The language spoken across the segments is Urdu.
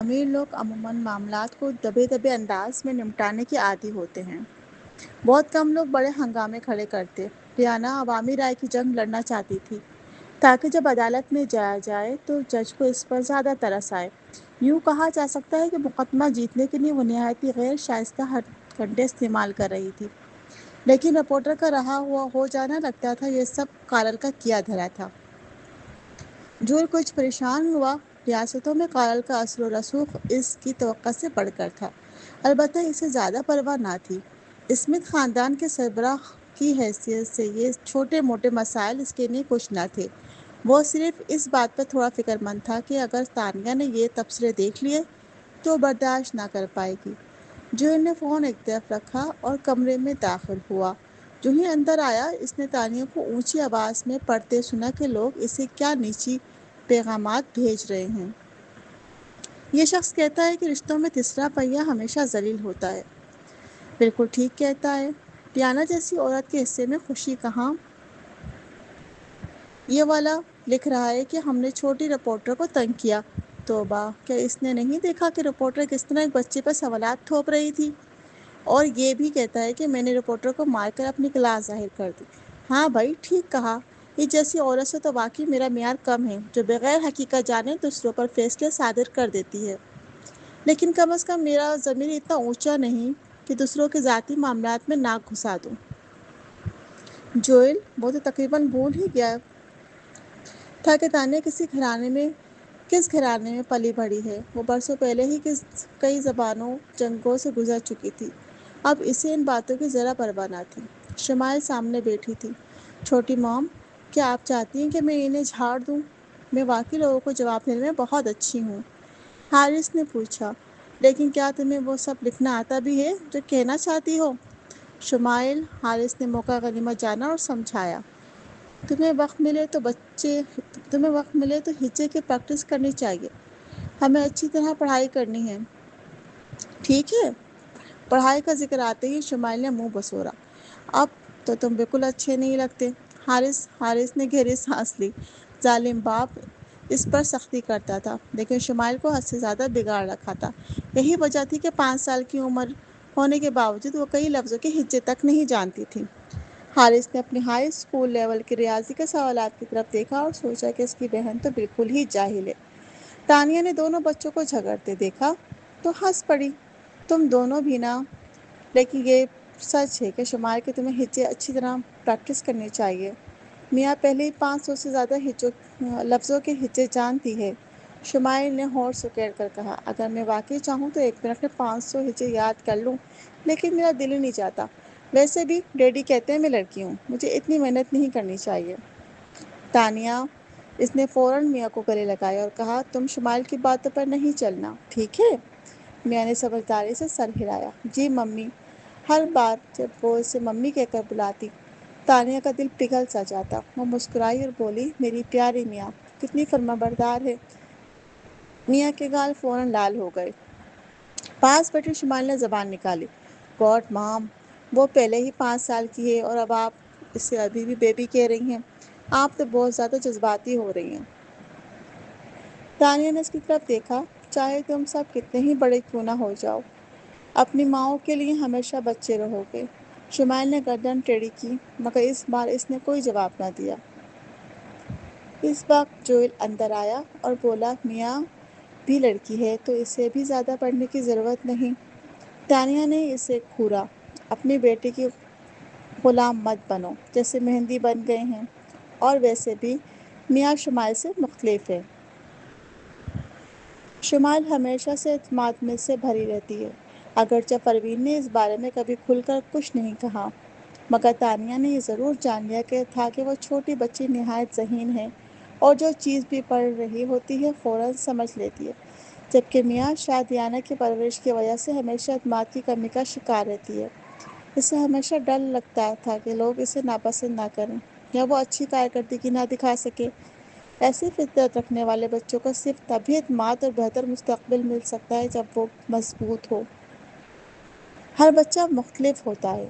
امیر لوگ عموماً معاملات کو دبے دبے انداز میں نمٹانے کے عادی ہوتے ہیں۔ بہت کم لوگ بڑے ہنگامے کھڑے کرتے۔ ریانا عوامی رائے کی جنگ لڑنا چاہتی تھی تاکہ جب عدالت میں جایا جائے تو جج کو اس پر زیادہ ترس آئے۔ یوں کہا جا سکتا ہے کہ مقدمہ جیتنے کے لیے وہ نہایت ہی غیر شائستہ ہتھکنڈے استعمال کر رہی تھی، لیکن رپورٹر کا رہا ہوا ہو جانا لگتا تھا یہ سب کارل کا کیا دھرا تھا۔ جول کچھ پریشان ہوا۔ ریاستوں میں کارل کا اثر و رسوخ اس کی توقع سے بڑھ کر تھا، البتہ اسے زیادہ پرواہ نہ تھی۔ اسمتھ خاندان کے سربراہ کی حیثیت سے یہ چھوٹے موٹے مسائل اس کے لیے کچھ نہ تھے۔ وہ صرف اس بات پر تھوڑا فکر مند تھا کہ اگر تانیہ نے یہ تبصرے دیکھ لیے تو برداشت نہ کر پائے گی۔ جول نے فون ایک طرف رکھا اور کمرے میں داخل ہوا۔ جو ہی اندر آیا اس نے تانیہ کو اونچی آواز میں پڑھتے سنا کہ لوگ اسے کیا نیچی پیغامات بھیج رہے ہیں۔ یہ شخص کہتا ہے کہ رشتوں میں تیسرا پہیہ ہمیشہ ذلیل ہوتا ہے۔ بالکل ٹھیک کہتا ہے۔ ڈیانا جیسی عورت کے حصے میں خوشی کہاں؟ یہ والا لکھ رہا ہے کہ ہم نے چھوٹی رپورٹر کو تنگ کیا۔ توبہ، کیا اس نے نہیں دیکھا کہ رپورٹر کس طرح ایک بچے پر سوالات تھوپ رہی تھی؟ اور یہ بھی کہتا ہے کہ میں نے رپورٹر کو مار کر اپنی کلاس ظاہر کر دی۔ ہاں بھائی ٹھیک کہا۔ یہ جیسی عورت سے تو واقعی میرا معیار کم ہے، جو بغیر حقیقت جانے دوسروں پر فیصلے صادر کر دیتی ہے۔ لیکن کم از کم میرا ضمیر اتنا اونچا نہیں کہ دوسروں کے ذاتی معاملات میں ناک گھسا دوں۔ جوئل، وہ تو تقریباً بھول ہی گیا تھا کہ تانیہ کس گھرانے میں پلی بڑھی ہے۔ وہ برسوں پہلے ہی کئی زبانوں جنگوں سے گزر چکی تھی۔ اب اسے ان باتوں کی ذرا پرواہ نہ تھی۔ شمائل سامنے بیٹھی تھی۔ چھوٹی مام، کیا آپ چاہتی ہیں کہ میں انہیں جھاڑ دوں؟ میں واقعی لوگوں کو جواب دینے میں بہت اچھی ہوں، حارث نے پوچھا، لیکن کیا تمہیں وہ سب لکھنا آتا بھی ہے جو کہنا چاہتی ہو؟ شمائل، حارث نے موقع غنیمت جانا اور سمجھایا، تمہیں وقت ملے تو ہجے کی پریکٹس کرنی چاہیے۔ ہمیں اچھی طرح پڑھائی کرنی ہے، ٹھیک ہے؟ پڑھائی کا ذکر آتے ہی شمائل نے منہ بسورا، اب تو تم بالکل اچھے نہیں لگتے۔ حارث نے گہری سانس لی۔ ظالم باپ اس پر سختی کرتا تھا، لیکن شمائل کو حد سے زیادہ بگاڑ رکھا تھا۔ یہی وجہ تھی کہ 5 سال کی عمر ہونے کے باوجود وہ کئی لفظوں کے ہجے تک نہیں جانتی تھی۔ حارث نے اپنی ہائی اسکول لیول کے ریاضی کے سوالات کی طرف دیکھا اور سوچا کہ اس کی بہن تو بالکل ہی جاہل ہے۔ تانیہ نے دونوں بچوں کو جھگڑتے دیکھا تو ہنس پڑی، تم دونوں بھی نا، لیکن یہ سچ ہے کہ شمائل کے تمہیں ہجے اچھی طرح پریکٹس کرنی چاہیے۔ میاں پہلے ہی 500 سے زیادہ لفظوں کے ہجے جانتی ہے۔ شمائل نے ہونٹ سکیڑ کر کہا، اگر میں واقعی چاہوں تو ایک منٹ میں 500 ہجے یاد کر لوں، لیکن میرا دل ہی نہیں چاہتا۔ ویسے بھی ڈیڈی کہتے ہیں میں لڑکی ہوں، مجھے اتنی محنت نہیں کرنی چاہیے۔ تانیہ، اس نے فوراً میاں کو گلے لگایا اور کہا، تم شمائل کی باتوں پر نہیں چلنا، ٹھیک ہے؟ میاں نے سمجھداری سے سر ہلایا، جی ممی۔ ہر بار جب وہ اسے ممی کہہ کر بلاتی، تانیہ کا دل پگھل سا جاتا۔ وہ مسکرائی اور بولی، میری پیاری میاں کتنی فرمانبردار ہے۔ میاں کے گال فوراً لال ہو گئے۔ پاس بیٹھی شمائل نے زبان نکالی، گاڈ مام، وہ پہلے ہی 5 سال کی ہے اور اب آپ اسے ابھی بھی بیبی کہہ رہی ہیں، آپ تو بہت زیادہ جذباتی ہو رہی ہیں۔ تانیہ نے اس کی طرف دیکھا، چاہے تم سب کتنے ہی بڑے کیوں نہ ہو جاؤ، اپنی ماؤں کے لیے ہمیشہ بچے رہو گے۔ شمائل نے گردن ٹیڑھی کی، مگر اس بار اس نے کوئی جواب نہ دیا۔ اس وقت جوئل اندر آیا اور بولا، میاں بھی لڑکی ہے تو اسے بھی زیادہ پڑھنے کی ضرورت نہیں۔ تانیہ نے اسے گھورا، اپنی بیٹی کی غلام مت بنو، جیسے مہندی بن گئے ہیں، اور ویسے بھی میاں شمائل سے مختلف ہے۔ شمائل ہمیشہ سے اعتماد میں سے بھری رہتی ہے، اگرچہ پروین نے اس بارے میں کبھی کھل کر کچھ نہیں کہا، مگر تانیہ نے یہ ضرور جان لیا تھا کہ وہ چھوٹی بچی نہایت ذہین ہے اور جو چیز بھی پڑھ رہی ہوتی ہے فوراً سمجھ لیتی ہے، جبکہ میاں شادیانہ کی پرورش کی وجہ سے ہمیشہ اعتماد کی کمی کا شکار رہتی ہے۔ اسے ہمیشہ ڈر لگتا تھا کہ لوگ اسے ناپسند نہ کریں یا وہ اچھی کارکردگی نہ دکھا سکے۔ ایسی فطرت رکھنے والے بچوں کو صرف تبھی اعتماد اور بہتر مستقبل مل سکتا ہے جب وہ مضبوط ہو۔ ہر بچہ مختلف ہوتا ہے۔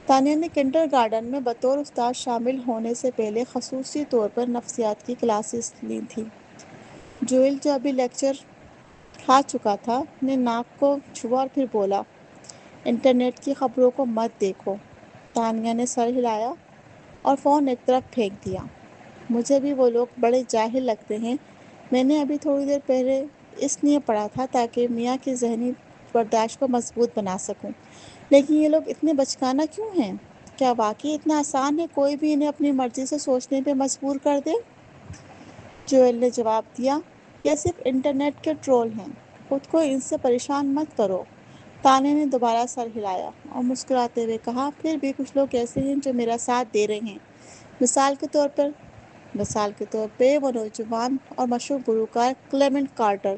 تانیہ نے کنڈر گارڈن میں بطور استاد شامل ہونے سے پہلے خصوصی طور پر نفسیات کی کلاسز لی تھیں۔ جوئل، جو ابھی لیکچر کھا چکا تھا، نے ناک کو چھوا اور پھر بولا، انٹرنیٹ کی خبروں کو مت دیکھو۔ تانیہ نے سر ہلایا اور فون ایک طرف پھینک دیا۔ مجھے بھی وہ لوگ بڑے جاہل لگتے ہیں۔ میں نے ابھی تھوڑی دیر پہلے اس لیے پڑھا تھا تاکہ میاں کی ذہنی برداشت کو مضبوط بنا سکوں، لیکن یہ لوگ اتنے بچکانہ کیوں ہیں؟ کیا واقعی اتنا آسان ہے کوئی بھی انہیں اپنی مرضی سے سوچنے پہ مجبور کر دے؟ جویل نے جواب دیا، یہ صرف انٹرنیٹ کے ٹرول ہیں، خود کو ان سے پریشان مت کرو۔ تانے نے دوبارہ سر ہلایا اور مسکراتے ہوئے کہا، پھر بھی کچھ لوگ ایسے ہیں جو میرا ساتھ دے رہے ہیں۔ مثال کے طور پہ وہ نوجوان اور مشہور گلوکار کلیمنٹ کارٹر۔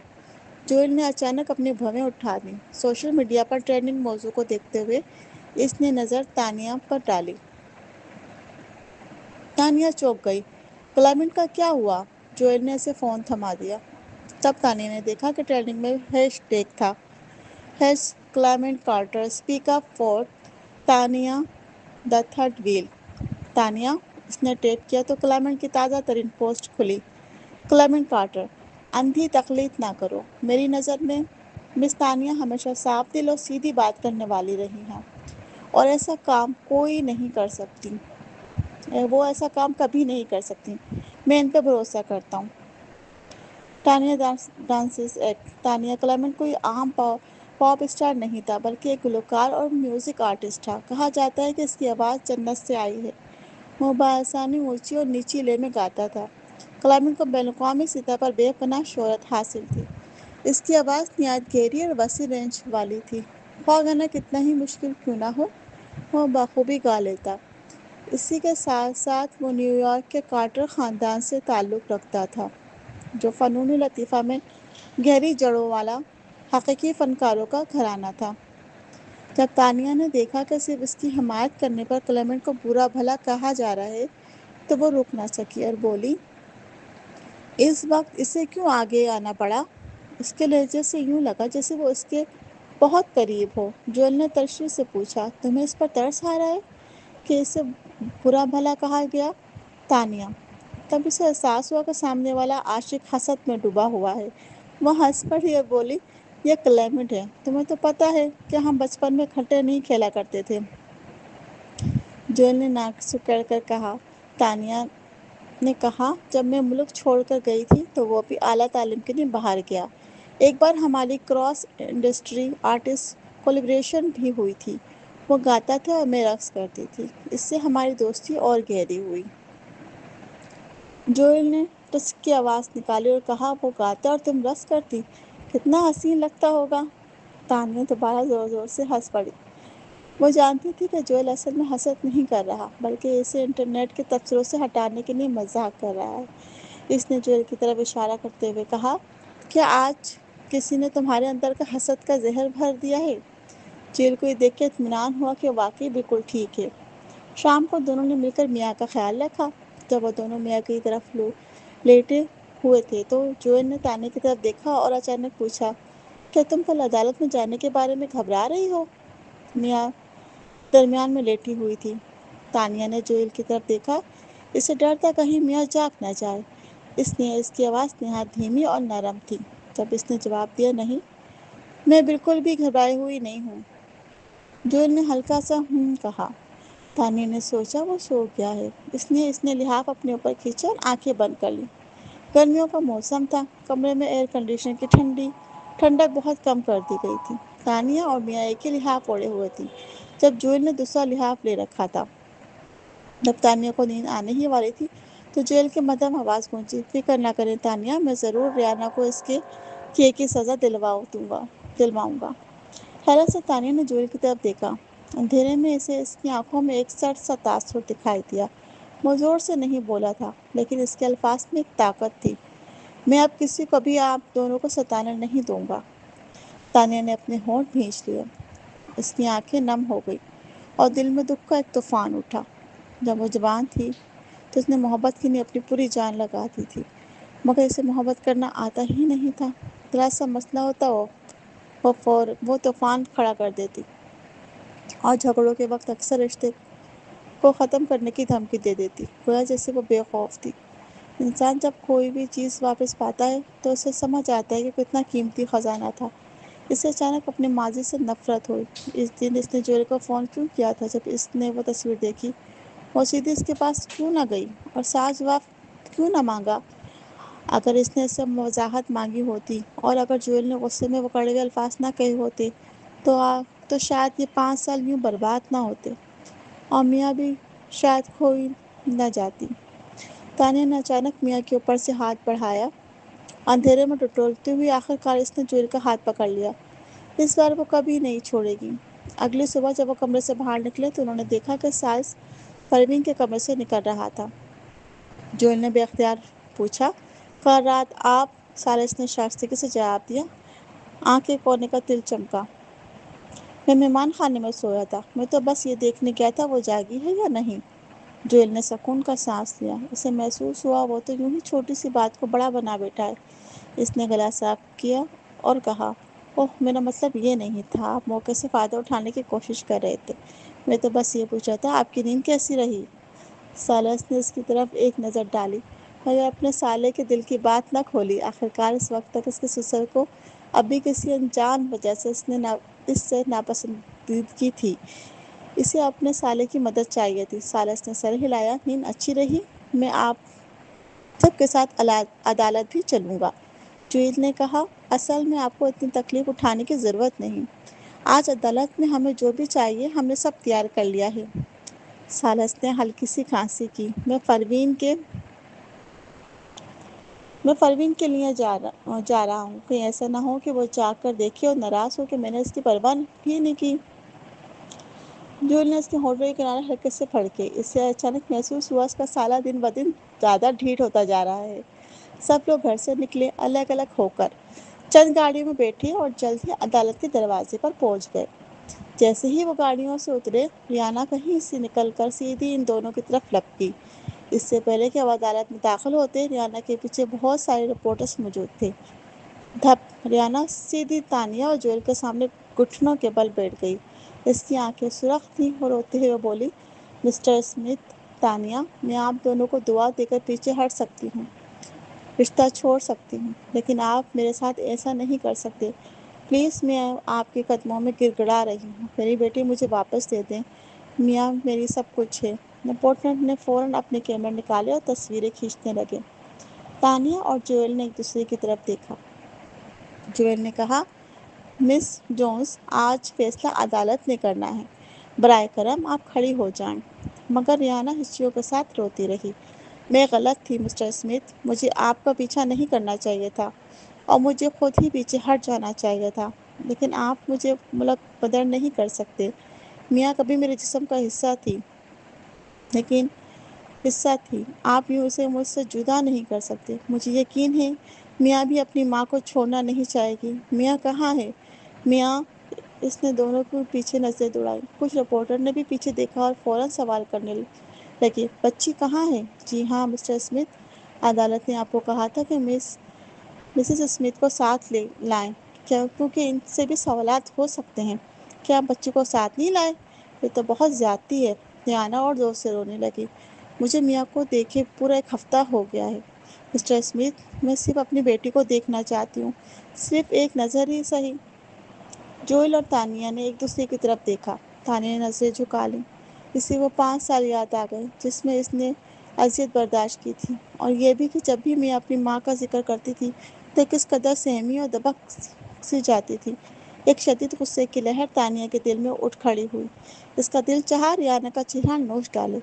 جویل نے اچانک اپنی بھویں اٹھا دیں۔ سوشل میڈیا پر ٹرینڈنگ موضوع کو دیکھتے ہوئے اس نے نظر تانیہ پر ڈالی۔ تانیہ چونک گئی۔ کلیمنٹ کا کیا ہوا؟ جویل نے اسے فون تھما دیا۔ تب تانیہ نے دیکھا کہ ٹرینڈنگ میں ہیش ٹیگ تھا، hash Clement Carter speak up for Tania the third wheel. Tania, اس نے ٹیپ کیا تو کلیمنٹ کی تازہ ترین پوسٹ کھلی۔ کلیمنٹ کارٹر، اندھی تقلید نہ کرو۔ میری نظر میں مس تانیہ ہمیشہ صاف دل اور سیدھی بات کرنے والی رہی ہیں، اور ایسا کام کوئی نہیں کر سکتی، وہ ایسا کام کبھی نہیں کر سکتی۔ میں ان پہ بھروسہ کرتا ہوں۔ Tania dances act. Tania Clement کوئی عام پاپ اسٹار نہیں تھا، بلکہ ایک گلوکار اور میوزک آرٹسٹ تھا۔ کہا جاتا ہے کہ اس کی آواز جنت سے آئی ہے۔ وہ بآسانی اونچی اور نیچی لے میں گاتا تھا۔ کلیمنٹ کو بین الاقوامی سطح پر بے پناہ شہرت حاصل تھی۔ اس کی آواز نہایت گہری اور وسیع رینج والی تھی۔ خواہ گانا کتنا ہی مشکل کیوں نہ ہو، وہ بخوبی گا لیتا۔ اسی کے ساتھ ساتھ وہ نیو یارک کے کارٹر خاندان سے تعلق رکھتا تھا، جو فنون لطیفہ میں گہری جڑوں والا حقیقی فنکاروں کا گھرانہ تھا۔ جب تانیہ نے دیکھا کہ صرف اس کی حمایت کرنے پر کلیمنٹ کو برا بھلا کہا جا رہا ہے تو وہ رک نہ سکی اور بولی، اس وقت اسے کیوں آگے آنا پڑا؟ اس کے لہجے سے یوں لگا جیسے وہ اس کے بہت قریب ہو۔ جویل نے تشویش سے پوچھا، تمہیں اس پر ترس آ رہا ہے کہ اسے برا بھلا کہا گیا؟ تانیہ، تب اسے احساس ہوا کہ سامنے والا عاشق حسد میں ڈوبا ہوا ہے۔ وہ ہنس پڑی اور بولی، یہ کلیمنٹ ہے، تمہیں تو پتہ ہے کہ ہم بچپن میں کھٹے نہیں کھیلا کرتے تھے۔ جویل نے ناک سکیڑ کر کہا۔ تانیہ نے کہا، جب میں ملک چھوڑ کر گئی تھی تو وہ بھی اعلیٰ تعلیم کے لیے باہر گیا۔ ایک بار ہماری کراس انڈسٹری آرٹسٹ کولیبریشن بھی ہوئی تھی۔ وہ گاتا تھا اور میں رقص کرتی تھی۔ اس سے ہماری دوستی اور گہری ہوئی۔ جویل نے ٹسک کی آواز نکالی اور کہا، وہ گاتا اور تم رقص کرتی؟ کتنا حسین لگتا ہوگا۔ تانیہ دوبارہ زور زور سے ہنس پڑی۔ وہ جانتی تھی کہ جویل اصل میں حسد نہیں کر رہا، بلکہ اسے انٹرنیٹ کے تبصروں سے ہٹانے کے لیے مذاق کر رہا ہے۔ اس نے جویل کی طرف اشارہ کرتے ہوئے کہا، کیا آج کسی نے تمہارے اندر کا حسد کا زہر بھر دیا ہے؟ جویل کو یہ دیکھ کے اطمینان ہوا کہ واقعی بالکل ٹھیک ہے۔ شام کو دونوں نے مل کر میاں کا خیال رکھا۔ جب وہ دونوں میاں کی طرف لیٹے ہوئے تھے تو جویل نے تانیہ کی طرف دیکھا اور اچانک پوچھا، کیا تم کل عدالت میں جانے کے بارے میں گھبرا رہی ہو؟ میاں درمیان میں لیٹی ہوئی تھی۔ تانیہ نے جویل کی طرف دیکھا۔ اسے ڈر تھا کہیں میاں جاگ نہ جائے، اس لیے اس کی آواز نہایت دھیمی اور نرم تھی۔ جب اس نے جواب دیا، نہیں، میں بالکل بھی گھبرائی ہوئی نہیں ہوں۔ جویل نے ہلکا سا کہا۔ تانیہ نے سوچا وہ سو گیا ہے، اس لیے اس نے لحاف اپنے اوپر کھینچا اور آنکھیں بند کر لیں۔ گرمیوں کا موسم تھا، کمرے میں ایئر کنڈیشنر کی ٹھنڈک بہت کم کر دی گئی تھی۔ تانیہ اور میاں ایک ہی لحاف اوڑھے ہوئے تھی، جب جویل نے دوسرا لحاف لے رکھا تھا۔ جب تانیہ کو نیند آنے ہی والی تھی تو جویل کی مدھم آواز گونجی، فکر نہ کریں تانیہ، میں ضرور ریانہ کو اس کے کیے کی سزا دلواؤں گا۔ حیرت سے تانیہ نے جویل کی طرف دیکھا۔ اندھیرے میں اسے اس کی آنکھوں میں ایک سرد سا تاثر دکھائی دیا۔ وہ زور سے نہیں بولا تھا، لیکن اس کے الفاظ میں ایک طاقت تھی۔ میں اب کسی کو بھی آپ دونوں کو ستانے نہیں دوں گا۔ تانیہ نے اپنے ہونٹ بھینچ لیے۔ اس کی آنکھیں نم ہو گئی اور دل میں دکھ کا ایک طوفان اٹھا۔ جب وہ جوان تھی تو اس نے محبت کے لیے اپنی پوری جان لگا دی تھی، مگر اسے محبت کرنا آتا ہی نہیں تھا۔ ذرا سا مسئلہ ہوتا وہ طوفان کھڑا کر دیتی اور جھگڑوں کے وقت اکثر رشتے کو ختم کرنے کی دھمکی دے دیتی، گویا جیسے وہ بے خوف تھی۔ انسان جب کوئی بھی چیز واپس پاتا ہے تو اسے سمجھ آتا ہے کہ کتنا قیمتی خزانہ تھا۔ اسے اچانک اپنے ماضی سے نفرت ہوئی۔ اس دن اس نے جویل کو فون کیوں کیا تھا؟ جب اس نے وہ تصویر دیکھی وہ سیدھی اس کے پاس کیوں نہ گئی اور صاف جواب کیوں نہ مانگا؟ اگر اس نے اس سے وضاحت مانگی ہوتی اور اگر جویل نے غصے میں وہ کڑوے ہوئے الفاظ نہ کہے ہوتے تو شاید یہ 5 سال یوں برباد نہ ہوتے اور میاں بھی شاید کھوئی نہ جاتی۔ تانیہ نے اچانک میاں کے اوپر سے ہاتھ بڑھایا۔ اندھیرے میں ٹٹولتے ہوئے آخر کار اس نے جویل کا ہاتھ پکڑ لیا۔ اس بار وہ کبھی نہیں چھوڑے گی۔ اگلی صبح جب وہ کمرے سے باہر نکلے تو انہوں نے دیکھا کہ سائز پروین کے کمرے سے نکل رہا تھا۔ جویل نے بے اختیار پوچھا، کل رات آپ؟ سالس نے شائستگی سے جواب دیا۔ آنکھ کے کونے کا تل چمکا۔ میں مہمان خانے میں سویا تھا۔ میں تو بس یہ دیکھنے گیا تھا وہ جاگی ہے یا نہیں۔ جویل نے سکون کا سانس لیا۔ اسے محسوس ہوا وہ تو یوں ہی چھوٹی سی بات کو بڑا بنا بیٹھا ہے۔ اس نے گلا صاف کیا اور کہا، اوہ میرا مطلب یہ نہیں تھا، آپ موقع سے فائدہ اٹھانے کی کوشش کر رہے تھے۔ میں تو بس یہ پوچھ رہا تھا آپ کی نیند کیسی رہی؟ سالس نے اس کی طرف ایک نظر ڈالی مگر اپنے سالے کے دل کی بات نہ کھولی۔ آخرکار اس وقت تک اس کے سسر کو ابھی کسی انجان وجہ سے اس سے ناپسندیدگی تھی۔ اسے اپنے سالے کی مدد چاہیے تھی۔ سالس نے سر ہلایا۔ نیند اچھی رہی؟ میں آپ سب کے ساتھ عدالت بھی چلوں گا، جویل نے کہا۔ اصل میں آپ کو اتنی تکلیف اٹھانے کی ضرورت نہیں۔ آج عدالت میں ہمیں جو بھی چاہیے ہم نے سب تیار کر لیا ہے۔ سالس نے ہلکی سی کھانسی کی۔ میں پروین کے لیے جا رہا ہوں، کہیں ایسا نہ ہو کہ وہ جا کر دیکھے اور ناراض ہو کہ میں نے اس کی پرواہ بھی نہیں کی۔ جویل نے اس کے ہونٹوں کے کنارے ہلکے سے پھڑکے۔ اسے اچانک محسوس ہوا اس کا سالہ دن بدن زیادہ ڈھیٹ ہوتا جا رہا ہے۔ سب لوگ گھر سے نکلے الگ الگ ہو کر، چند گاڑیوں میں بیٹھے اور جلد ہی عدالت کے دروازے پر پہنچ گئے۔ جیسے ہی وہ گاڑیوں سے اترے ریانا کہیں سے نکل کر سیدھی ان دونوں کی طرف لپکی۔ اس سے پہلے کہ وہ عدالت میں داخل ہوتے ریانا کے پیچھے بہت سارے رپورٹرز موجود تھے۔ دھپ! ریانا سیدھی تانیہ اور جویل کے سامنے گھٹنوں کے بل بیٹھ گئی۔ اس کی آنکھیں سرخ تھیں اور روتے ہوئے بولی، مسٹر اسمتھ، تانیہ، میں آپ دونوں کو دعا دے کر پیچھے ہٹ سکتی ہوں، رشتہ چھوڑ سکتی ہوں، لیکن آپ میرے ساتھ ایسا نہیں کر سکتے۔ پلیز، میں آپ کے قدموں میں گر گڑا رہی ہوں، میری بیٹی مجھے واپس دے دیں۔ میاں میری سب کچھ ہے۔ رپورٹر نے فوراً اپنے کیمرے نکالے اور تصویریں کھینچنے لگے۔ تانیہ اور جویل نے ایک دوسرے کی طرف دیکھا۔ جویل نے کہا، مس جونز، آج فیصلہ عدالت نے کرنا ہے، برائے کرم آپ کھڑی ہو جائیں۔ مگر ریانا ہچکیوں کے ساتھ روتی رہی۔ میں غلط تھی مسٹر اسمتھ، مجھے آپ کا پیچھا نہیں کرنا چاہیے تھا اور مجھے خود ہی پیچھے ہٹ جانا چاہیے تھا، لیکن آپ مجھے ملک بدر نہیں کر سکتے۔ میاں کبھی میرے جسم کا حصہ تھی، آپ یوں اسے مجھ سے جدا نہیں کر سکتے۔ مجھے یقین ہے میاں بھی اپنی ماں کو چھوڑنا نہیں چاہے گی۔ میاں کہاں ہے؟ میاں؟ اس نے دونوں کے پیچھے نظریں دوڑائیں۔ کچھ رپورٹر نے بھی پیچھے دیکھا اور فوراً سوال کرنے لگے، بچی کہاں ہے؟ جی ہاں مسٹر اسمتھ، عدالت نے آپ کو کہا تھا کہ مسز اسمتھ کو ساتھ لائیں، کیونکہ ان سے بھی سوالات ہو سکتے ہیں۔ کیا آپ بچی کو ساتھ نہیں لائے؟ یہ تو بہت زیادتی ہے۔ ریانا اور زور سے رونے لگی۔ مجھے میاں کو دیکھے پورا 1 ہفتہ ہو گیا ہے مسٹر اسمتھ، میں صرف اپنی بیٹی کو دیکھنا چاہتی ہوں، صرف ایک نظر ہی صحیح۔ جویل اور تانیہ نے ایک دوسرے کی طرف دیکھا۔ تانیہ نے نظریں جھکا لیں۔ اسے وہ 5 سال یاد آ گئے جس میں اس نے اذیت برداشت کی تھی، اور یہ بھی کہ جب بھی میں اپنی ماں کا ذکر کرتی تھی تو کس قدر سہمی اور دبک سی جاتی تھی۔ ایک شدید غصے کی لہر تانیہ کے دل میں اٹھ کھڑی ہوئی۔ اس کا دل چاہا ریانا کا چہرہ نوچ ڈالے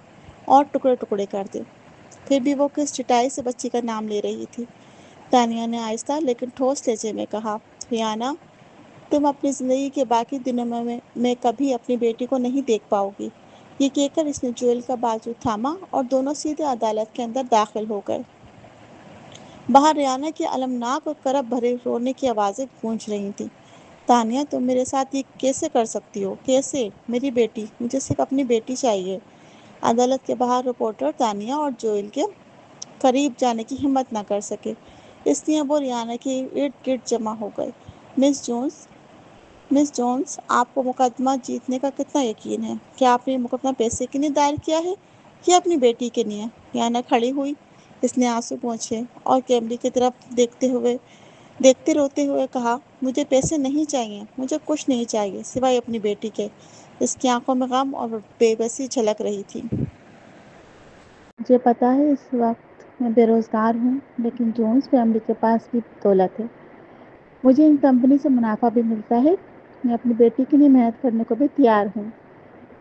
اور ٹکڑے ٹکڑے کر دے، پھر بھی وہ کس چٹائی سے بچی کا نام لے رہی تھی۔ تانیہ نے آہستہ لیکن ٹھوس لہجے میں کہا، ریانا، تم اپنی زندگی کے باقی دنوں میں کبھی اپنی بیٹی کو نہیں دیکھ پاؤ گی۔ یہ کہہ کر اس نے جویل کا بازو تھاما اور دونوں سیدھے عدالت کے اندر داخل ہو گئے۔ باہر ریانا کی المناک اور کرب بھرے رونے کی آوازیں گونج رہی تھیں۔ تانیہ، تم میرے ساتھ یہ کیسے کر سکتی ہو؟ کیسے؟ میری بیٹی، مجھے صرف اپنی بیٹی چاہیے۔ عدالت کے باہر رپورٹر تانیہ اور جویل کے قریب جانے کی ہمت نہ کر سکے، اس لیے وہ ریانا کے ارد گرد جمع ہو گئے۔ مس جونز، آپ کو مقدمہ جیتنے کا کتنا یقین ہے؟ کیا آپ نے مقدمہ پیسے کے لیے دائر کیا ہے یا اپنی بیٹی کے لیے؟ ریانا کھڑی ہوئی۔ اس نے آنسو پوچھے اور کیمری کی طرف دیکھتے روتے ہوئے کہا، مجھے پیسے نہیں چاہیے، مجھے کچھ نہیں چاہیے سوائے اپنی بیٹی کے۔ اس کی آنکھوں میں غم اور بے بسی جھلک رہی تھی۔ مجھے پتا ہے اس وقت میں بے روزگار ہوں، لیکن جونز فیملی کے پاس بھی دولت ہے۔ مجھے ان کمپنی سے منافع بھی ملتا ہے۔ میں اپنی بیٹی کے لیے محنت کرنے کو بھی تیار ہوں۔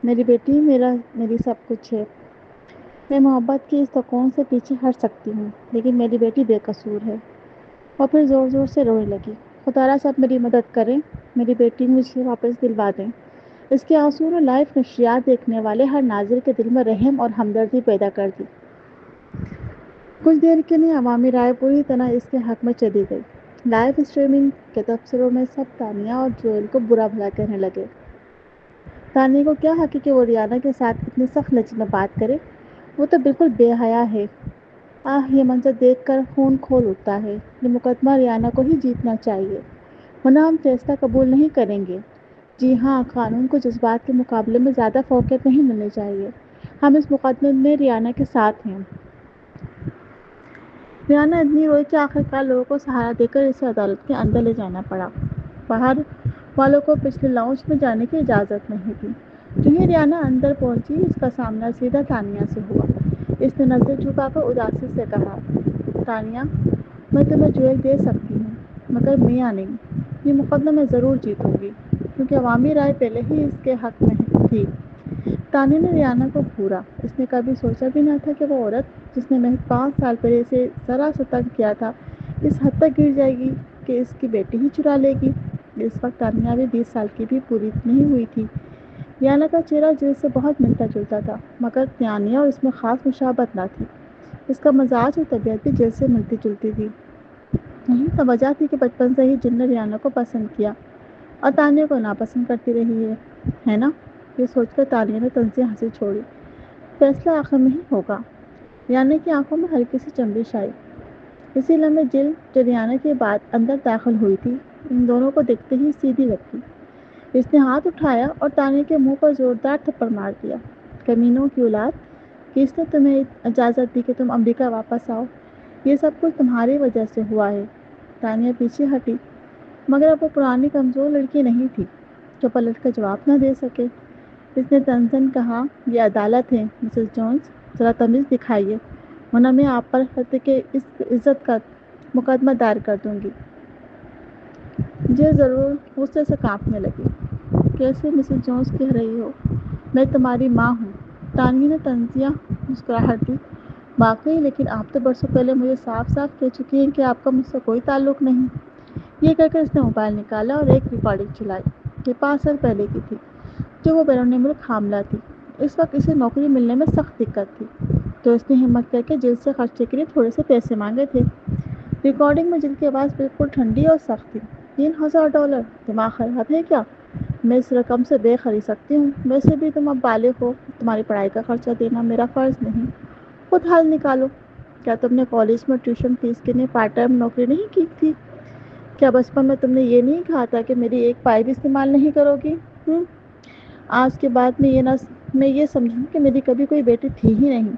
میری بیٹی میری سب کچھ ہے۔ میں محبت کی اس سکون سے پیچھے ہٹ سکتی ہوں، لیکن میری بیٹی بے قصور ہے۔ اور پھر زور زور سے رونے لگی۔ خدا را سب میری مدد کریں، میری بیٹی مجھے واپس دلوا دیں۔ اس کے آنسو نے لائیو نشریات دیکھنے والے ہر ناظر کے دل میں رحم اور ہمدردی پیدا کر دی۔ کچھ دیر کے لیے عوامی رائے پوری طرح اس کے حق میں چلی گئی۔ لائیو اسٹریمنگ کے تبصروں میں سب تانیہ اور جوئل کو برا بھلا کہنے لگے۔ تانیہ کو کیا حق ہے کہ وہ ریانا کے ساتھ اتنی سخت لہجے میں بات کرے؟ وہ تو بالکل بے حیا ہے۔ یہ منظر دیکھ کر خون کھول اٹھتا ہے۔ یہ مقدمہ ریانا کو ہی جیتنا چاہیے، ورنہ ہم فیصلہ قبول نہیں کریں گے۔ جی ہاں، قانون کو جذبات کے مقابلے میں زیادہ فوقیت نہیں ملنی چاہیے۔ ہم اس مقدمے میں ریانا کے ساتھ ہیں۔ ریانا اتنی روئی کہ آخرکار لوگوں کو سہارا دے کر اسے عدالت کے اندر لے جانا پڑا۔ باہر والوں کو پچھلے لاؤنج میں جانے کی اجازت نہیں تھی۔ جو ہی ریانا اندر پہنچی، اس کا سامنا سیدھا تانیہ سے ہوا۔ اس نے نظر جھکا کر اداسی سے کہا، تانیہ، میں تمہیں جوئل دے سکتی ہوں، مگر میاں نہیں۔ یہ مقدمہ میں ضرور جیتوں گی، کیونکہ عوامی رائے پہلے ہی اس کے حق میں تھی۔ تانیہ نے ریانا کو گھورا۔ اس نے کبھی سوچا بھی نہ تھا کہ وہ عورت جس نے محض 5 سال پہلے اسے ذرا سا تنگ کیا تھا، اس حد تک گر جائے گی کہ اس کی بیٹی ہی چرا لے گی۔ اس وقت تانیہ بھی 20 سال کی بھی پوری نہیں ہوئی تھی۔ ریانا کا چہرہ جل سے بہت ملتا جلتا تھا، مگر تانیہ اور اس میں خاص مشابہت نہ تھی۔ اس کا مزاج اور طبیعت بھی جل سے ملتی جلتی تھی۔ یہی تو وجہ تھی کہ بچپن سے ہی جل نے ریانا کو پسند کیا اور تانیہ کو ناپسند کرتی رہی ہے نا؟ یہ سوچ کر تانیہ نے طنز سے ہنسی چھوڑی۔ فیصلہ آخر میں ہی ہوگا۔ ریانا کی آنکھوں میں ہلکی سی چنبش آئی۔ اسی لمحے جل، جو ریانا کے بعد اندر داخل ہوئی تھی، ان دونوں کو دیکھتے ہی سیدھی لگ گئی۔ اس نے ہاتھ اٹھایا اور تانیہ کے منہ پر زوردار تھپڑ مار دیا۔ کمینوں کی اولاد، کس نے تمہیں اجازت دی کہ تم امریکہ واپس آؤ؟ یہ سب کچھ تمہاری وجہ سے ہوا ہے۔ تانیہ پیچھے ہٹی، مگر اب وہ پرانی کمزور لڑکی نہیں تھی جو پلٹ کر جواب نہ دے سکے۔ اس نے تنزن کہا، یہ عدالت ہے مسز جونز، ذرا تمیز دکھائیے، ورنہ میں آپ پر خطے کے عزت کا مقدمہ دائر کر دوں گی۔ ضرور غصے سے کانپنے لگی۔ کیسے مسز جونز کہہ رہی ہو؟ میں تمہاری ماں ہوں۔ تانیہ نے طنزیہ مسکراہٹ دی۔ واقعی، لیکن آپ تو برسوں پہلے مجھے صاف صاف کہہ چکی ہیں کہ آپ کا مجھ سے کوئی تعلق نہیں۔ یہ کہہ کر اس نے موبائل نکالا اور ایک ریکارڈنگ چلائی۔ یہ 5 سال پہلے کی تھی، جو وہ بیرون ملک حاملہ تھی۔ اس وقت اسے نوکری ملنے میں سخت دقت تھی، تو اس نے ہمت کر کے جل سے خرچے کے لیے تھوڑے سے پیسے مانگے تھے۔ ریکارڈنگ میں جل کی آواز بالکل ٹھنڈی اور سخت تھی۔ $3000؟ دماغ خراب ہے کیا؟ میں اس رقم سے بے خرید سکتی ہوں۔ ویسے بھی تم اب بالغ ہو، تمہاری پڑھائی کا خرچہ دینا میرا فرض نہیں۔ خود حل نکالو۔ کیا تم نے کالج میں ٹیوشن فیس کے لیے پارٹ ٹائم نوکری نہیں کی تھی؟ کیا بچپن میں تم نے یہ نہیں کہا تھا کہ میری ایک پائی بھی استعمال نہیں کرو گی؟ آج کے بعد میں یہ سمجھوں کہ میری کبھی کوئی بیٹی تھی ہی نہیں،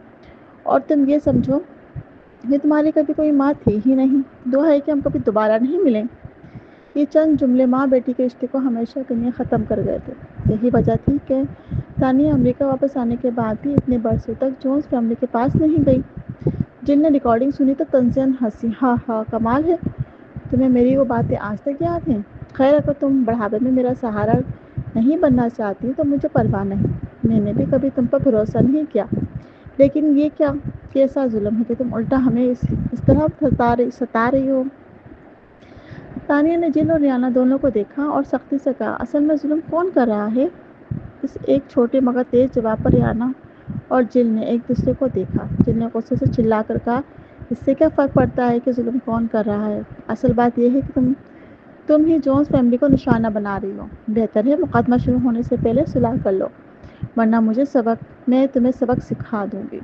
اور تم یہ سمجھو کہ تمہاری کبھی کوئی ماں تھی ہی نہیں۔ دعا ہے کہ ہم کبھی دوبارہ نہیں ملیں۔ یہ چند جملے ماں بیٹی کے رشتے کو ہمیشہ کے لیے ختم کر گئے تھے۔ یہی وجہ تھی کہ تانیہ امریکہ واپس آنے کے بعد بھی اتنے برسوں تک جونز فیملی کے پاس نہیں گئی۔ جن نے ریکارڈنگ سنی تو طنزاً ہنسی۔ ہاں، کمال ہے، تمہیں میری وہ باتیں آج تک یاد ہیں۔ خیر، اگر تم بڑھاپے میں میرا سہارا نہیں بننا چاہتی تو مجھے پرواہ نہیں۔ میں نے بھی کبھی تم پر بھروسہ نہیں کیا، لیکن یہ کیا کیسا ظلم ہے کہ تم الٹا ہمیں اس طرح ستا رہی ہو؟ تانیہ نے جل اور ریانا دونوں کو دیکھا اور سختی سے کہا، اصل میں ظلم کون کر رہا ہے؟ اس ایک چھوٹے مگر تیز جواب پر ریانا اور جل نے ایک دوسرے کو دیکھا۔ جل نے غصے سے چلا کر کہا، اس سے کیا فرق پڑتا ہے کہ ظلم کون کر رہا ہے؟ اصل بات یہ ہے کہ تم ہی جونز فیملی کو نشانہ بنا رہی ہو۔ بہتر ہے مقدمہ شروع ہونے سے پہلے صلح کر لو، ورنہ میں تمہیں سبق سکھا دوں گی۔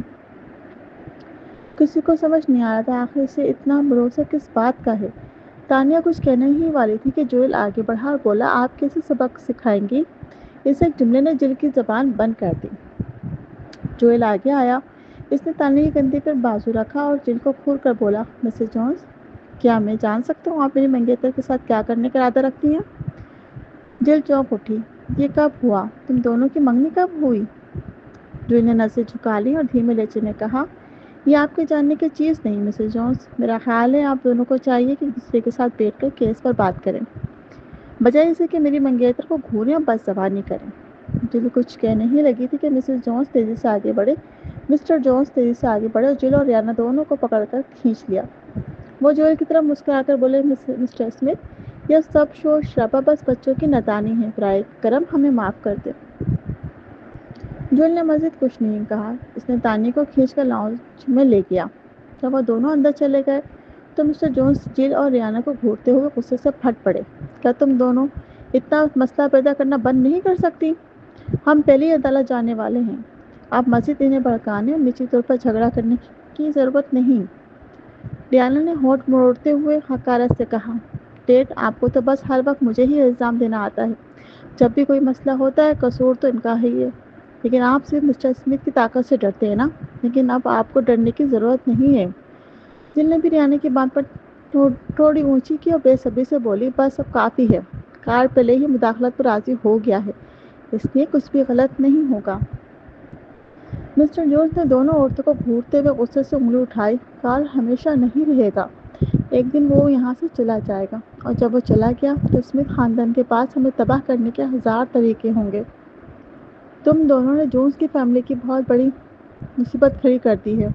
کسی کو سمجھ نہیں آ رہا تھا آخر اسے اتنا بھروسہ کس بات کا ہے۔ تانیہ کچھ کہنے ہی والی تھی کہ جوئل آگے بڑھا اور بولا، آپ کیسے سبق سکھائیں گی؟ اس ایک جملے نے جل کی زبان بند کر دی۔ جوئل آگے آیا، اس نے تانے کے کندھے پر بازو رکھا اور جل کو کھول کر بولا، مسز جونز، کیا میں جان سکتا ہوں آپ میری منگیتر کے ساتھ کیا کرنے کا ارادہ رکھتی ہیں؟ جل چونک اٹھی۔ یہ کب ہوا؟ تم دونوں کی منگنی کب ہوئی؟ جل نے نظریں جھکا لی اور دھیمے لہجے میں کہا، یہ آپ کے جاننے کی چیز نہیں مسز جونز، میرا خیال ہے آپ دونوں کو چاہیے کہ دوسرے کے ساتھ بیٹھ کر کیس پر بات کریں، بجائے اسے کہ میری منگیتر کو گھوریں اور بد زبانی کریں۔ جل کچھ کہنے ہی لگی تھی کہ مسز جونز تیزی سے آگے بڑھے۔ مسٹر جونز تیزی سے آگے بڑھے اور جل اور ریانا دونوں کو پکڑ کر کھینچ لیا۔ وہ جوئل کی طرف مسکرا کر بولے، مسٹر اسمتھ، یہ سب شور شرابہ بس بچوں کی نادانی ہے، برائے کرم ہمیں معاف کر دیں۔ جوئل نے مزید کچھ نہیں کہا۔ اس نے تانی کو کھینچ کر لاؤنج میں لے گیا۔ جب وہ دونوں اندر چلے گئے تو مسٹر جونز جل اور ریانا کو گھورتے ہوئے غصے سے پھٹ پڑے۔ کیا تم دونوں اتنا مسئلہ پیدا کرنا بند نہیں کر سکتی؟ ہم پہلے ہی عدالت جانے والے ہیں۔ آپ مزید انہیں بھڑکانے اور نچلی طور پر جھگڑا کرنے کی ضرورت نہیں۔ ریانا نے ہونٹ مروڑتے ہوئے حقارت سے کہا، ڈیڈ، آپ کو تو بس ہر وقت مجھے ہی الزام دینا آتا ہے۔ جب بھی کوئی مسئلہ ہوتا ہے قصور تو ان کا ہی ہے، لیکن آپ صرف مسٹر اسمتھ کی طاقت سے ڈرتے ہیں نا؟ لیکن اب آپ کو ڈرنے کی ضرورت نہیں ہے۔ جل نے بھی ریانا کی بات پر تھوڑی اونچی کی اور بے صبری سے بولی، بس اب کافی ہے، کارل پہلے ہی مداخلت پر راضی ہو گیا ہے، اس لیے کچھ بھی غلط نہیں ہوگا۔ مسٹر جونز نے دونوں عورتوں کو گھورتے ہوئے غصے سے انگلی اٹھائی، کارل ہمیشہ نہیں رہے گا، ایک دن وہ یہاں سے چلا جائے گا، اور جب وہ چلا گیا تو اسمتھ خاندان کے پاس ہمیں تباہ کرنے کے 1000 طریقے ہوں گے۔ تم دونوں نے جونز کی فیملی کی بہت بڑی مصیبت کھڑی کر دی ہے۔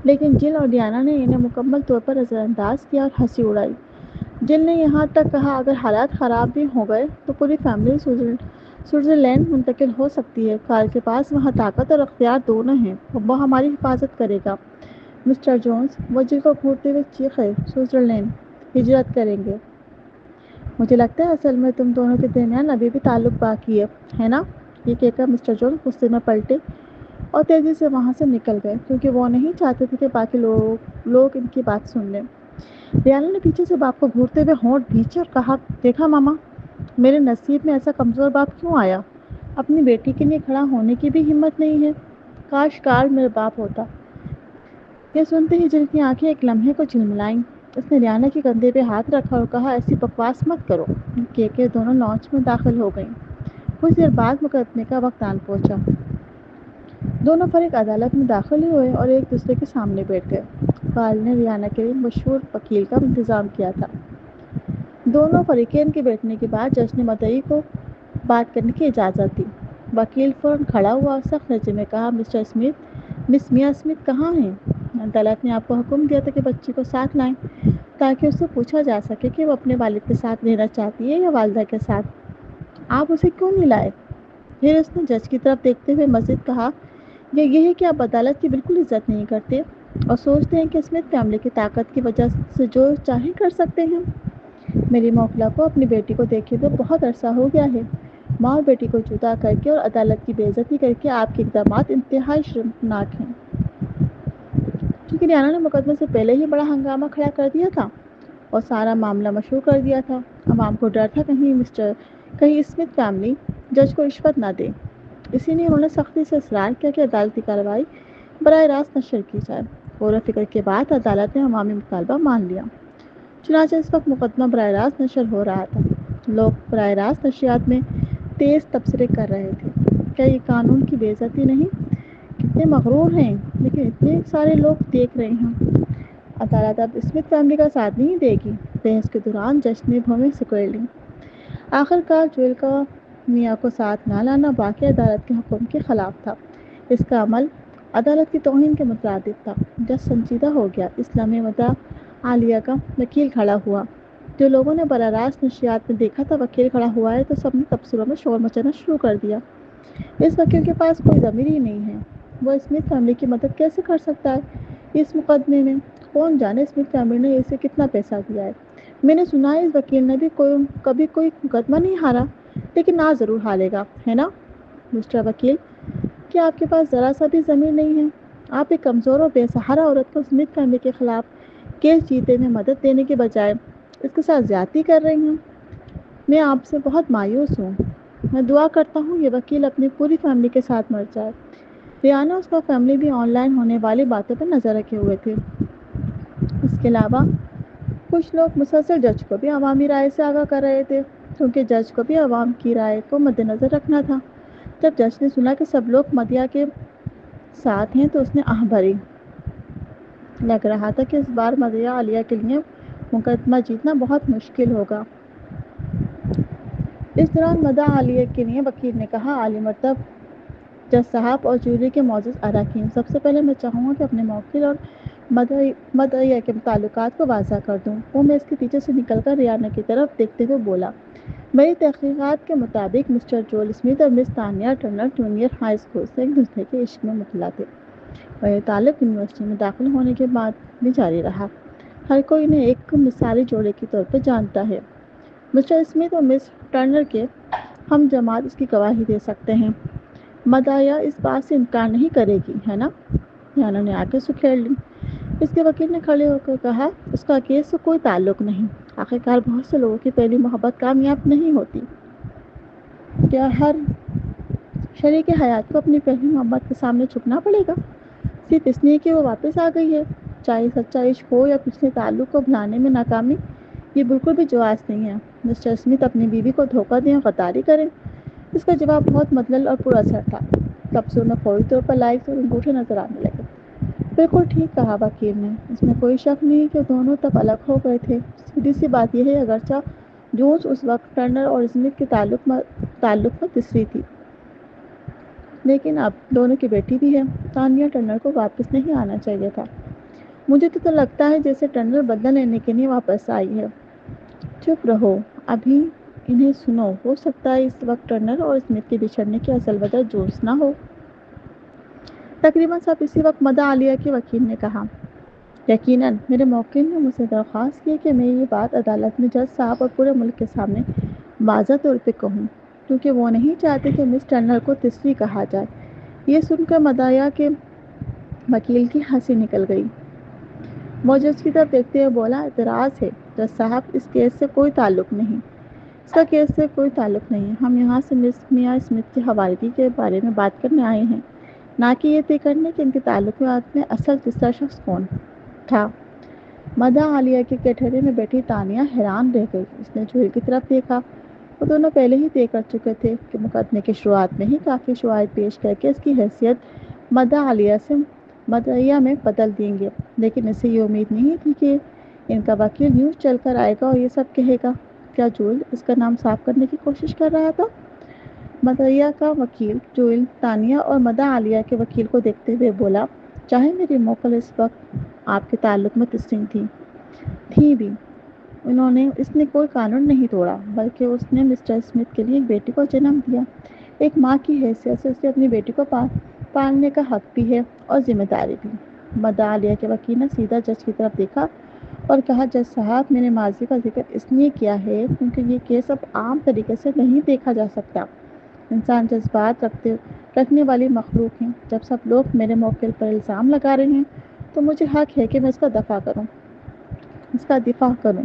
لیکن جل اور ڈیانا نے انہیں مکمل طور پر نظر انداز کیا اور ہنسی اڑائی۔ جل نے یہاں تک کہا، اگر حالات خراب بھی ہو گئے تو پوری فیملی سوئٹزرلینڈ منتقل ہو سکتی ہے، کارل کے پاس وہاں طاقت اور اختیار دونوں ہیں، وہ ہماری حفاظت کرے گا۔ مسٹر جونز، وہ جل کو گھورتے ہوئے چیخے، سوئٹزرلینڈ ہجرت کریں گے؟ مجھے لگتا ہے اصل میں تم دونوں کے درمیان ابھی بھی تعلق باقی ہے نا؟ یہ کہہ کر مسٹر جونز غصے میں پلٹے اور تیزی سے وہاں سے نکل گئے، کیونکہ وہ نہیں چاہتے تھے کہ باقی لوگ ان کی بات سن لیں۔ ریانا نے پیچھے سے باپ کو گھورتے ہوئے ہونٹ بھینچے اور کہا، دیکھا ماما، میرے نصیب میں ایسا کمزور باپ کیوں آیا؟ اپنی بیٹی کے لیے کھڑا ہونے کی بھی ہمت نہیں ہے، کاش کارل میرا باپ ہوتا۔ یہ سنتے ہی جل کی آنکھیں ایک لمحے کو جھلملائیں۔ اس نے ریانا کے کندھے پہ ہاتھ رکھا اور کہا، ایسی بکواس مت کرو، کہہ کے دونوں لانچ میں داخل ہو گئیں۔ کچھ دیر بعد مقدمے کا وقت آن پہنچا۔ دونوں فریق عدالت میں داخل ہوئے اور ایک دوسرے کے سامنے بیٹھ گئے۔ کارل نے ریانا کے لیے مشہور وکیل کا انتظام کیا تھا۔ دونوں فریقین کے بیٹھنے کے بعد جج نے مدعی کو بات کرنے کی اجازت دی۔ وکیل فوراً کھڑا ہوا اور سخت لہجے میں کہا، مسٹر اسمتھ، مس میاں اسمتھ کہاں ہیں؟ عدالت نے آپ کو حکم دیا تھا کہ بچی کو ساتھ لائیں تاکہ اس سے پوچھا جا سکے کہ وہ اپنے والد کے ساتھ رہنا چاہتی ہے یا والدہ کے ساتھ۔ آپ اسے کیوں نہیں لائے؟ پھر اس نے جج کی طرف دیکھتے ہوئے مزید کہا، یہ ہے کہ آپ عدالت کی بالکل عزت نہیں کرتے اور سوچتے ہیں کہ اسمتھ فیملی کی طاقت کی وجہ سے جو چاہیں کر سکتے ہیں۔ میری موکلہ کو اپنی بیٹی کو دیکھے ہوئے بہت عرصہ ہو گیا ہے۔ ماں اور بیٹی کو جدا کر کے اور عدالت کی بے عزتی کر کے آپ کے اقدامات انتہائی شرمناک ہیں۔ کیونکہ ریانا نے مقدمے سے پہلے ہی بڑا ہنگامہ کھڑا کر دیا تھا اور سارا معاملہ مشہور کر دیا تھا۔ عوام کو ڈر تھا کہیں اسمتھ فیملی جج کو رشوت نہ دے، اسی لیے انہوں نے سختی سے اصرار کیا کہ عدالتی کارروائی براہ راست نشر کی جائے۔ غور و فکر کے بعد عدالت نے عوامی مطالبہ مان لیا۔ چنانچہ اس وقت مقدمہ براہ راست نشر ہو رہا تھا۔ لوگ براہ راست نشریات میں تیز تبصرے کر رہے تھے، کیا یہ قانون کی بے عزتی نہیں؟ کتنے مغرور ہیں، لیکن اتنے سارے لوگ دیکھ رہے ہیں۔ عدالت اب اسمتھ فیملی کا ساتھ نہیں دے گی۔ بحث کے دوران جج نے بھویں سکیڑ لیں۔ آخر کار جوئل کا میاں کو ساتھ نہ لانا واقعی عدالت کے حکم کے خلاف تھا۔ اس کا عمل عدالت کی توہین کے مترادف تھا۔ جج سنجیدہ ہو گیا۔ اس لمحے مدعا عالیہ کا وکیل کھڑا ہوا۔ جو لوگوں نے براہ راست نشریات میں دیکھا تھا وکیل کھڑا ہوا ہے تو سب نے تبصروں میں شور مچانا شروع کر دیا۔ اس وکیل کے پاس کوئی ضمیر ہی نہیں ہے، وہ اسمتھ فیملی کی مدد کیسے کر سکتا ہے اس مقدمے میں؟ کون جانے اسمتھ فیملی نے اسے کتنا پیسہ دیا ہے۔ میں نے سنا ہے اس وکیل نے بھی کبھی کوئی مقدمہ نہیں ہارا، لیکن آج ضرور ہارے گا، ہے نا؟ مسٹر وکیل، کیا آپ کے پاس ذرا سا بھی ضمیر نہیں ہے؟ آپ ایک کمزور اور بے سہارا عورت کو اسمتھ فیملی کے خلاف کیس جیتے میں مدد دینے کے بجائے اس کے ساتھ زیادتی کر رہی ہیں۔ میں آپ سے بہت مایوس ہوں۔ میں دعا کرتا ہوں یہ وکیل اپنی پوری فیملی کے ساتھ مر جائے۔ ریانہ اس کا فیملی بھی آن لائن ہونے والی باتوں پر نظر رکھے ہوئے تھے۔ اس کے علاوہ کچھ لوگ مسلسل جج کو بھی عوامی رائے سے آگاہ کر رہے تھے، کیونکہ جج کو بھی عوام کی رائے کو مد نظر رکھنا تھا۔ جب جج نے سنا کہ سب لوگ مدعا کے ساتھ ہیں تو اس نے آہ بھری۔ لگ رہا تھا کہ اس بار مدعا عالیہ کے لیے مقدمہ جیتنا بہت مشکل ہوگا۔ اس دوران مدعا عالیہ کے لیے وکیل نے کہا، عالی مرتب جج صاحب اور جوری کے معزز اراکین، سب سے پہلے میں چاہوں گا کہ اپنے موکل اور مدعیہ کے تعلقات کو واضح کر دوں۔ وہ میز کے پیچھے سے نکل کر ریانہ کی طرف دیکھتے ہوئے بولا، میری تحقیقات کے مطابق مسٹر جوئل اسمتھ اور miss Tania Turner junior high school سے ایک دوسرے کے عشق میں مبتلا تھے، اور یہ تعلق یونیورسٹی میں داخل ہونے کے بعد بھی جاری رہا۔ ہر کوئی انہیں ایک مثالی جوڑے کے طور پر جانتا ہے۔ مسٹر اسمتھ اور مس ٹرنر کے ہم جماعت اس کی گواہی دے سکتے ہیں۔ مدعیہ اس بات سے انکار نہیں کرے گی، ہے نا؟ ریانہ نے آنکھیں سکھیڑ لیں۔ اس کے وکیل نے کھڑے ہو کر کہا، اس کا کیس سے کوئی تعلق نہیں۔ آخرکار بہت سے لوگوں کی پہلی محبت کامیاب نہیں ہوتی۔ کیا ہر شریک حیات کو اپنی پہلی محبت کے سامنے جھکنا پڑے گا، صرف اس لیے کہ وہ واپس آ گئی ہے؟ چاہے سچا عشق ہو یا پچھلے تعلق کو بھلانے میں ناکامی، یہ بالکل بھی جواز نہیں ہے۔ مسٹر اسمتھ اپنی بیوی کو دھوکہ دیں اور غداری کریں؟ اس کا جواب بہت مدلل اور پر اثر تھا۔ تبصروں میں فوری طور پر لائٹس اور انگوٹھے نظر آنے لگے۔ بالکل ٹھیک کہا وکیل نے، اس میں کوئی شک نہیں کہ دونوں تب الگ ہو گئے تھے۔ سیدھی سی بات یہ ہے، اگرچہ جونز اس وقت ٹرنر اور اسمتھ کے تعلق میں تیسری تھی، لیکن اب دونوں کی بیٹی بھی ہے۔ تانیہ ٹرنر کو واپس نہیں آنا چاہیے تھا۔ مجھے تو لگتا ہے جیسے ٹرنر بدلہ لینے کے لیے واپس آئی ہے۔ چپ رہو، ابھی انہیں سنو۔ ہو سکتا ہے اس وقت ٹرنر اور اسمتھ کے بچھڑنے کی اصل وجہ جونز نہ ہو۔ تقریباً سب اسی وقت مدعا عالیہ کے وکیل نے کہا، یقیناً میرے موکل نے مجھ سے درخواست کی کہ میں یہ بات عدالت میں جج صاحب اور پورے ملک کے سامنے واضح طور پہ کہوں، کیونکہ وہ نہیں چاہتے کہ مس ٹرنر کو تیسری کہا جائے۔ یہ سن کر مدعیہ کے وکیل کی ہنسی نکل گئی۔ وہ جج کی طرف دیکھتے ہوئے بولا، اعتراض ہے جج صاحب، اس کیس سے کوئی تعلق نہیں۔ اس کا کیس سے کوئی تعلق نہیں ہے۔ ہم یہاں سے مس میاں اسمتھ کی حوالگی کے بارے میں بات کرنے آئے ہیں، نہ کہ یہ طے کرنے کہ ان کے تعلقات میں اصل تیسرا شخص کون تھا۔ مدعا عالیہ کے کٹہرے میں بیٹھی تانیہ حیران رہ گئی۔ اس نے جوہل کی طرف دیکھا۔ وہ دونوں پہلے ہی طے کر چکے تھے کہ مقدمے کی شروعات میں ہی کافی شواہد پیش کر کے اس کی حیثیت مدعا عالیہ سے مدعیہ میں بدل دیں گے، لیکن اسے یہ امید نہیں تھی کہ ان کا وکیل یوں چل کر آئے گا اور یہ سب کہے گا۔ کیا جوئل اس کا نام صاف کرنے کی کوشش کر رہا تھا؟ مدعیہ کا وکیل جوئل تانیہ اور مدعا عالیہ کے وکیل کو دیکھتے ہوئے بولا، چاہے میری موکل اس وقت آپ کے تعلق میں تسلیم تھی بھی، اس نے کوئی قانون نہیں توڑا، بلکہ اس نے مسٹر اسمتھ کے لیے ایک بیٹی کو جنم دیا۔ ایک ماں کی حیثیت سے اسے اپنی بیٹی کو پالنے کا حق بھی ہے اور ذمہ داری بھی۔ مدعا عالیہ کے وکیل نے سیدھا جج کی طرف دیکھا اور کہا، جج صاحب، میں نے ماضی کا ذکر اس لیے کیا ہے کیونکہ یہ کیس اب عام طریقے سے نہیں دیکھا جا سکتا۔ انسان جذبات رکھنے والی مخلوق ہیں۔ جب سب لوگ میرے موکل پر الزام لگا رہے ہیں تو مجھے حق ہے کہ میں اس کا دفاع کروں۔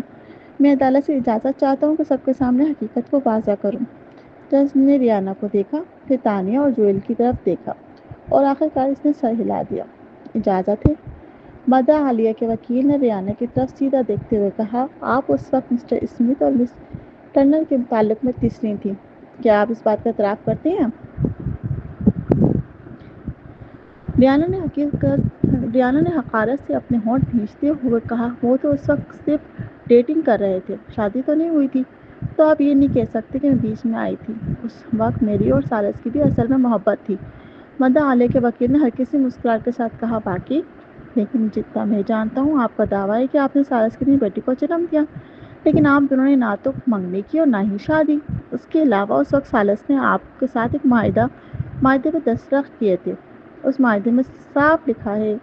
میں عدالت سے اجازت چاہتا ہوں کہ سب کے سامنے حقیقت کو واضح کروں۔ جج نے ریانہ کو دیکھا، پھر تانیہ اور جوئل کی طرف دیکھا اور آخرکار اس نے سر ہلا دیا۔ اجازت ہے؟ مدعا عالیہ کے وکیل نے ریانہ کی طرف سیدھا دیکھتے ہوئے کہا، آپ اس وقت مسٹر اسمتھ اور مس ٹرنر کے تعلق میں تیسری تھیں، کیا آپ اس بات کا اعتراف کرتے ہیں؟ ریانہ نے حقارت سے اپنے ہونٹ بھینچتے ہوئے کہا، وہ تو اس وقت صرف ڈیٹنگ کر رہے تھے، شادی تو نہیں ہوئی تھی، تو آپ یہ نہیں کہہ سکتے کہ میں بیچ میں آئی تھی۔ اس وقت میری اور سالس کی بھی اصل میں محبت تھی۔ مدعا عالیہ کے وکیل نے ہلکی سی مسکراہٹ کے ساتھ کہا، باقی؟ لیکن جتنا میں جانتا ہوں آپ کا دعویٰ ہے کہ آپ نے سالس کی اپنی بیٹی کو جنم دیا، لیکن آپ دونوں نے نہ تو منگنی کی اور نہ ہی شادی۔ اس کے علاوہ اس وقت سالس نے آپ کے ساتھ ایک معاہدے پہ دستخط کیے تھے۔ اس معاہدے میں صاف لکھا ہے،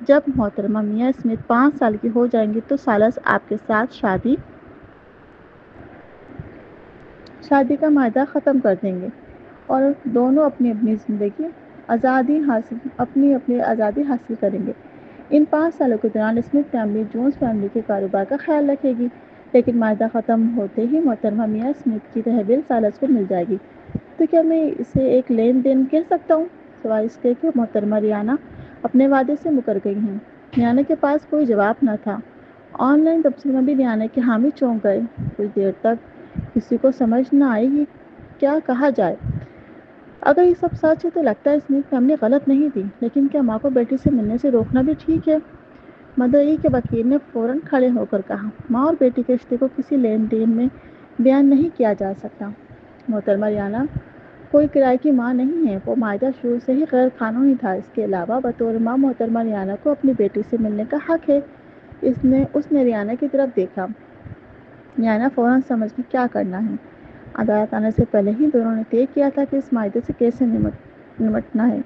جب محترمہ میاں اسمتھ 5 سال کی ہو جائیں گی تو سالس آپ کے ساتھ شادی کا معاہدہ ختم کر دیں گے اور دونوں اپنی آزادی حاصل کریں گے۔ ان 5 سالوں کے دوران اسمتھ فیملی جونز فیملی کے کاروبار کا خیال رکھے گی، لیکن معاہدہ ختم ہوتے ہی محترمہ میاں اسمتھ کی تحویل سالس کو مل جائے گی۔ تو کیا میں اسے ایک لین دین کہہ سکتا ہوں؟ سوائے اس کے کہ محترمہ ریانہ اپنے وعدے سے مکر گئی ہیں۔ ریانہ کے پاس کوئی جواب نہ تھا۔ آن لائن تبصرے میں بھی ریانہ کے حامی چونک گئے۔ کچھ دیر تک کسی کو سمجھ نہ آئی کہ کیا کہا جائے۔ اگر یہ سب سچ ہے تو لگتا ہے اسمتھ فیملی غلط نہیں تھی، لیکن کیا ماں کو بیٹی سے ملنے سے روکنا بھی ٹھیک ہے؟ مدعی کے وکیل نے فوراً کھڑے ہو کر کہا، ماں اور بیٹی کے رشتے کو کسی لین دین میں بیان نہیں کیا جا سکتا۔ محترمہ ریانہ کوئی کرائے کی ماں نہیں ہے، وہ معاہدہ شروع سے ہی غیر قانونی تھا۔ اس کے علاوہ بطور ماں محترمہ ریانہ کو اپنی بیٹی سے ملنے کا حق ہے۔ اس نے ریانہ کی طرف دیکھا۔ ریانہ فوراً سمجھ گئی کیا کرنا ہے۔ عدالت آنے سے پہلے ہی دونوں نے طے کیا تھا کہ اس معاہدے سے کیسے نمٹنا ہے۔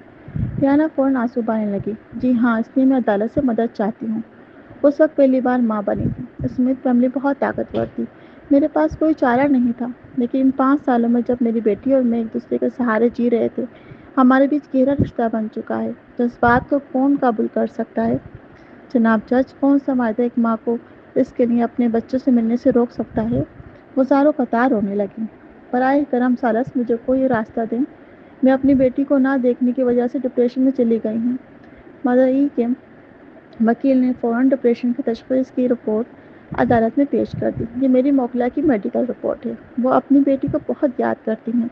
ریانہ فوراً آنسو بہانے لگی۔ جی ہاں، اس لیے میں عدالت سے مدد چاہتی ہوں۔ اس وقت پہلی بار ماں بنی تھی۔ اسمتھ فیملی بہت طاقتور تھی۔ میرے پاس کوئی چارہ نہیں تھا، لیکن ان 5 سالوں میں جب میری بیٹی اور میں ایک دوسرے کے سہارے جی رہے تھے، ہمارے بیچ گہرا رشتہ بن چکا ہے۔ جذبات کو کون قابو کر سکتا ہے؟ جناب جج، کون سا معاہدہ ایک ماں کو اس کے لیے اپنے بچوں سے ملنے سے روک سکتا ہے؟ وہ زاروں قطار رونے لگی۔ برائے کرم سالس، مجھے کوئی راستہ دیں۔ میں اپنی بیٹی کو نہ دیکھنے کی وجہ سے ڈپریشن میں چلی گئی ہوں۔ مدعی کے وکیل نے فوراً ڈپریشن کی تشخیص کی رپورٹ عدالت میں پیش کر دی۔ یہ میری موکلہ کی میڈیکل رپورٹ ہے۔ وہ اپنی بیٹی کو بہت یاد کرتی ہیں۔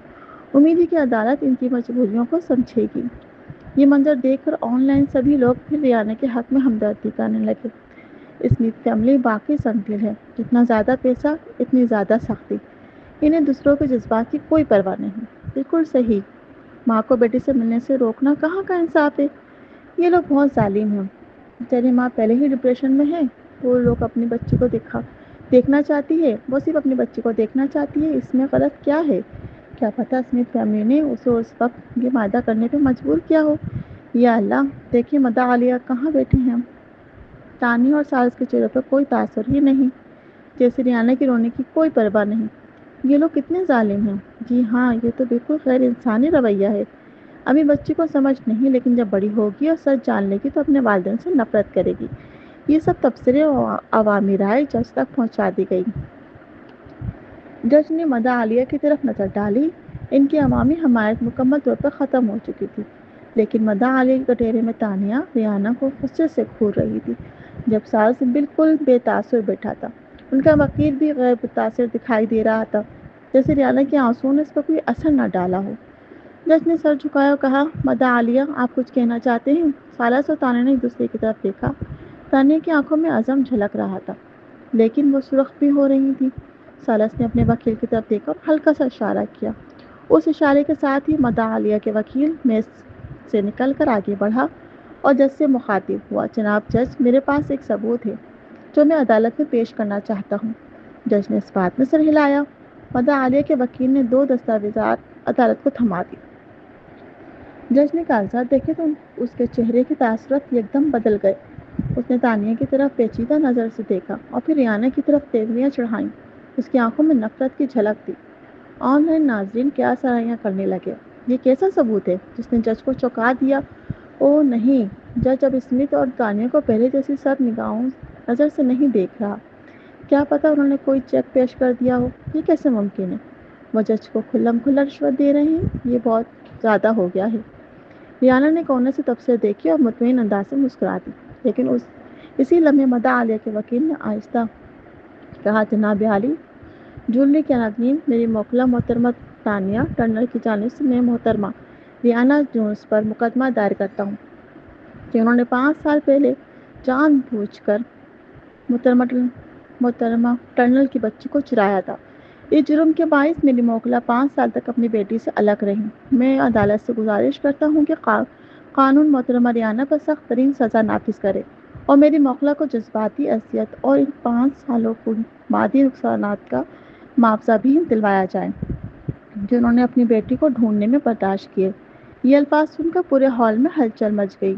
امید ہے کہ عدالت ان کی مجبوریوں کو سمجھے گی۔ یہ منظر دیکھ کر آن لائن سبھی لوگ پھر ریانہ کے حق میں ہمدردی کرنے لگے۔ اسمتھ فیملی باقی سنگدل ہے۔ جتنا زیادہ پیسہ، اتنی زیادہ سختی۔ انہیں دوسروں کے جذبات کی کوئی پرواہ نہیں۔ بالکل صحیح۔ ماں کو بیٹی سے ملنے سے روکنا کہاں کا انصاف ہے؟ یہ لوگ بہت ظالم ہیں۔ بیچاری ماں پہلے ہی ڈپریشن میں ہے، وہ لوگ اپنی بچی کو دیکھنا چاہتی ہے، وہ صرف اپنی بچی کو دیکھنا چاہتی ہے۔ اس میں غلط کیا ہے؟ کیا پتہ اسمتھ فیملی نے اسے اس وقت یہ معاہدہ کرنے پہ مجبور کیا ہو۔ یا اللہ، دیکھیں مدعا عالیہ کہاں بیٹھے ہیں۔ تانیہ اور سالس کے چہروں پر کوئی تاثر ہی نہیں، جیسے ریانہ کی رونے کی کوئی پرواہ نہیں۔ یہ لوگ کتنے ظالم ہیں۔ جی ہاں، یہ تو بالکل غیر انسانی رویہ ہے۔ ابھی بچی کو سمجھ نہیں، لیکن جب بڑی ہوگی اور سچ جان لے گی تو اپنے والدین سے نفرت کرے گی۔ یہ سب تبصرے اور عوامی رائے جج تک پہنچا دی گئی۔ جج نے مدعا عالیہ کی طرف نظر ڈالی۔ ان کی عوامی حمایت مکمل طور پر ختم ہو چکی تھی، لیکن مدعا عالیہ کے کٹہرے میں تانیہ ریانہ کو غصے سے گھور رہی تھی، جب سالس بالکل بے تاثر بیٹھا تھا۔ ان کا وکیل بھی غیر متاثر دکھائی دے رہا تھا، جیسے ریانہ کے آنسوؤں نے اس پر کوئی اثر نہ ڈالا ہو۔ جج نے سر جھکایا اور کہا، مدعا عالیہ، آپ کچھ کہنا چاہتے ہیں؟ سالس اور تانیہ نے ایک دوسرے کی طرف دیکھا۔ تانیہ کی آنکھوں میں عزم جھلک رہا تھا، لیکن وہ سرخ بھی ہو رہی تھی۔ سالس نے اپنے وکیل کی طرف دیکھا اور ہلکا سا اشارہ کیا۔ اس اشارے کے ساتھ ہی مدعا عالیہ کے وکیل میز سے نکل کر آگے بڑھا اور جج سے مخاطب ہوا، جناب جج، میرے پاس ایک ثبوت ہے جو میں عدالت میں پیش کرنا چاہتا ہوں۔ جج نے اس بات میں سر ہلایا۔ مدعا عالیہ کے وکیل نے 2 دستاویزات عدالت کو تھما دی۔ جج نے کاغذات دیکھے تو اس کے چہرے کے تاثرات یکدم بدل گئے۔ اس نے تانیہ کی طرف پیچیدہ نظر سے دیکھا اور پھر ریانہ کی طرف تیوریاں چڑھائیں۔ اس کی آنکھوں میں نفرت کی جھلک تھی۔ آن لائن ناظرین کیا سرائیاں کرنے لگے۔ یہ کیسا ثبوت ہے جس نے جج کو چونکا دیا؟ او نہیں، جج اب اسمتھ اور تانیہ کو پہلے جیسی سرد نظر سے نہیں دیکھ رہا۔ کیا پتہ انہوں نے کوئی چیک پیش کر دیا ہو۔ یہ کیسے ممکن ہے؟ وہ جج کو کھلم کھلا رشوت دے رہے ہیں۔ یہ بہت زیادہ ہو گیا ہے۔ ریانہ نے کونے سے تبصرے دیکھے اور مطمئن انداز سے مسکرا دی، لیکن اسی لمحے مدعا عالیہ کے وکیل نے آہستہ کہا، جناب عالی، جولری کے ناظرین، میری موکلہ محترمہ تانیہ ٹرنر کی جانب سے میں محترمہ ریانہ جونز پر مقدمہ دائر کرتا ہوں کہ انہوں نے 5 سال پہلے جان بوجھ کر محترمہ ٹرنر کی بچی کو چرایا تھا۔ اس جرم کے باعث میری موکلہ 5 سال تک اپنی بیٹی سے الگ رہی۔ میں عدالت سے گزارش کرتا ہوں کہ قانون محترمہ ریانہ پر سخت ترین سزا نافذ کرے اور میری موکلہ کو جذباتی اذیت اور ان 5 سالوں کو مادی نقصانات کا معاوضہ بھی دلوایا جائے جو انہوں نے اپنی بیٹی کو ڈھونڈنے میں برداشت کیے۔ یہ الفاظ سن کر پورے ہال میں ہلچل مچ گئی۔